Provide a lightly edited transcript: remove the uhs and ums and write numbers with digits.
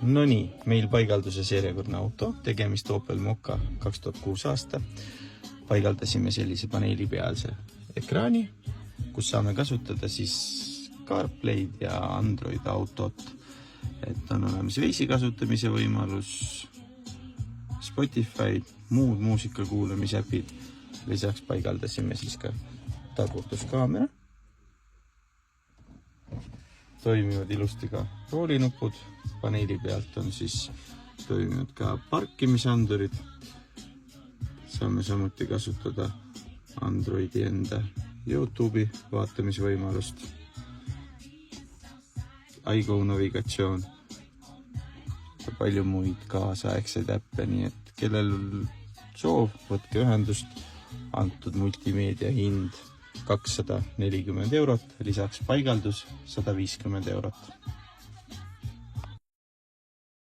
No nii, meil paigalduses järjekordne auto, tegemist Opel Mokka 2006 aasta. Paigaldasime sellise paneeli pealse ekraani, kus saame kasutada siis CarPlay'd ja Android autot. Et on olemas Waze'i kasutamise võimalus, Spotify, muud muusika kuulamise äpid. Lisaks paigaldasime siis ka tagurduskaamera. Toimivad ilusti ka roolinupud, paneeli pealt on siis toimivad ka parkimisandurid. Saame samuti kasutada Androidi enda YouTube'i vaatamisvõimalust. iGo navigatsioon ja palju muid kaasaegseid äppe, nii et kellel soov, võtke ühendust. Antud multimeedia hind 240 €, lisaks paigaldus 150 €.